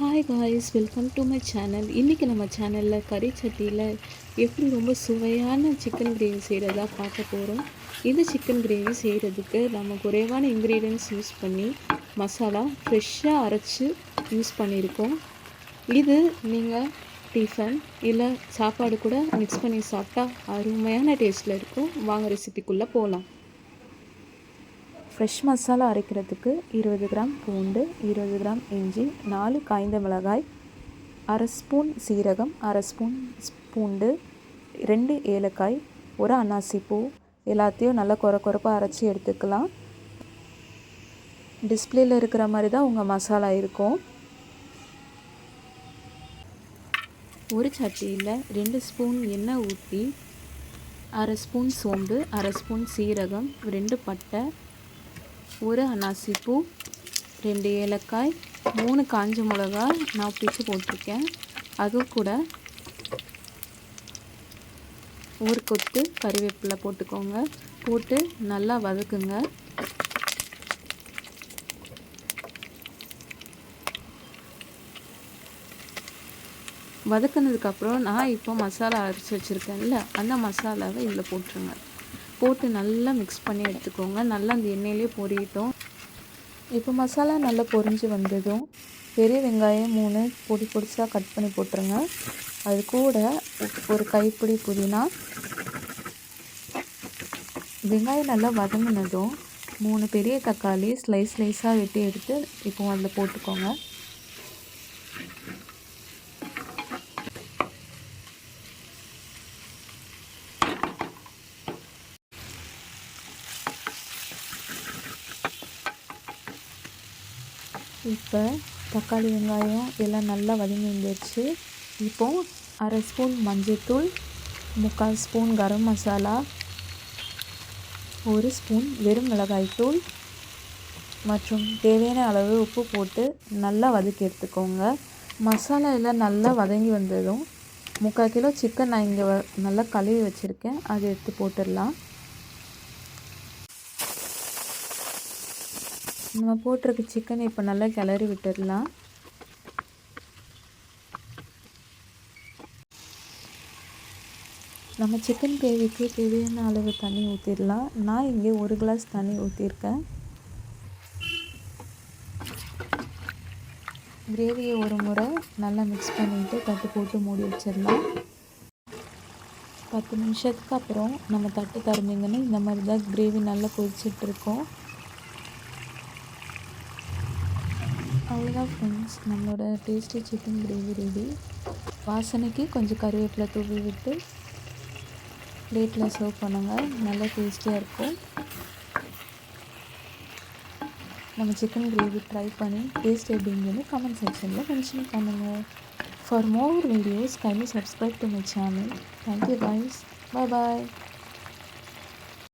Hi guys, welcome to my channel. இன்றைக்கி நம்ம சேனலில் கறி சட்டியில் எப்படி ரொம்ப சுவையான சிக்கன் கிரேவி செய்கிறதா பார்க்க போகிறோம். இந்த சிக்கன் கிரேவி செய்கிறதுக்கு நம்ம குறைவான இன்க்ரீடியன்ட்ஸ் யூஸ் பண்ணி மசாலா ஃப்ரெஷ்ஷாக அரைச்சி யூஸ் பண்ணியிருக்கோம். இது நீங்கள் டிஃபன் இல்லை சாப்பாடு கூட மிக்ஸ் பண்ணி சாப்பிட்டா அருமையான டேஸ்ட்டில் இருக்கும். வாங்க ரெசிபிக்குள்ளே போகலாம். ஃப்ரெஷ் மசாலா அரைக்கிறதுக்கு 20 கிராம் பூண்டு, 20 கிராம் இஞ்சி, 4 காய்ந்த மிளகாய், அரை ஸ்பூன் சீரகம், அரை ஸ்பூன் பூண்டு, 2 ஏலக்காய், ஒரு அன்னாசிப்பூ எல்லாத்தையும் நல்லா கொரப்பாக அரைச்சி எடுத்துக்கலாம். டிஸ்பிளேயில் இருக்கிற மாதிரி தான் உங்கள் மசாலா இருக்கும். ஒரு சட்டியில் 2 ஸ்பூன் எண்ணெய் ஊற்றி அரை ஸ்பூன் சோம்பு, அரை ஸ்பூன் சீரகம், 2 பட்டை, ஒரு அன்னாசிப்பூ, 2 ஏலக்காய், 3 காஞ்ச மிளகா நான் பிச்சு போட்டிருக்கேன். அது கூட ஒரு கொத்து கறிவேப்பிலை போட்டுக்கோங்க. போட்டு நல்லா வதக்குங்க. வதக்குனதுக்கப்புறம் நான் இப்போ மசாலா அரைச்சி வச்சுருக்கேன்ல, அந்த மசாலாவை இதில் போட்டுருங்க. போட்டு நல்லா மிக்ஸ் பண்ணி எடுத்துக்கோங்க. நல்லா அந்த எண்ணெயிலே பொரியட்டும். இப்போ மசாலா நல்லா பொரிஞ்சு வந்ததும் பெரிய வெங்காயம் 3 பொடிசாக கட் பண்ணி போட்டுருங்க. அது கூட ஒரு கைப்பிடி புதினா. வெங்காயம் நல்லா வதங்கினதும் 3 பெரிய தக்காளி ஸ்லைஸாக வெட்டி எடுத்து இப்போ அதில் போட்டுக்கோங்க. இப்போ தக்காளி வெங்காயம் எல்லாம் நல்லா வதங்கி வந்துடுச்சு. இப்போது அரை ஸ்பூன் மஞ்சள்தூள், 3/4 ஸ்பூன் கரம் மசாலா, 1 ஸ்பூன் வெறும் மிளகாய்த்தூள் மற்றும் தேவையான அளவு உப்பு போட்டு நல்லா வதக்கி எடுத்துக்கோங்க. மசாலா எல்லாம் நல்லா வதங்கி வந்ததும் 3/4 கிலோ சிக்கன் நான் இங்கே நல்லா கழுவி வச்சுருக்கேன். அதை எடுத்து போட்டுடலாம். நம்ம போட்டிருக்க சிக்கனை இப்போ நல்லா கிளறி விட்டுடலாம். நம்ம சிக்கன் கிரேவிக்கு தேவையான அளவு தண்ணி ஊற்றிடலாம். நான் இங்கே 1 கிளாஸ் தண்ணி ஊற்றிருக்கேன். கிரேவியை ஒரு முறை நல்லா மிக்ஸ் பண்ணிவிட்டு தட்டு போட்டு மூடி வச்சிடலாம். 10 நிமிஷத்துக்கு அப்புறம் நம்ம தட்டு திறந்தீங்கன்னா இந்த மாதிரி தான் கிரேவி நல்லா கொதிச்சிட்ருக்கோம். அவ்வளோதான் ஃப்ரெண்ட்ஸ், நம்மளோட டேஸ்டி சிக்கன் கிரேவி ரெடி. வாசனைக்கு கொஞ்சம் கருவேப்பிலை தூவி விட்டு பிளேட்டில் சர்வ் பண்ணுங்கள். நல்லா டேஸ்டியாக இருக்கும். நம்ம சிக்கன் கிரேவி ட்ரை பண்ணி டேஸ்ட் எப்படின்னு கமெண்ட் செக்ஷனில் மென்ஷன் பண்ணுங்கள். For more videos kindly subscribe to my channel. Thank you guys. Bye bye.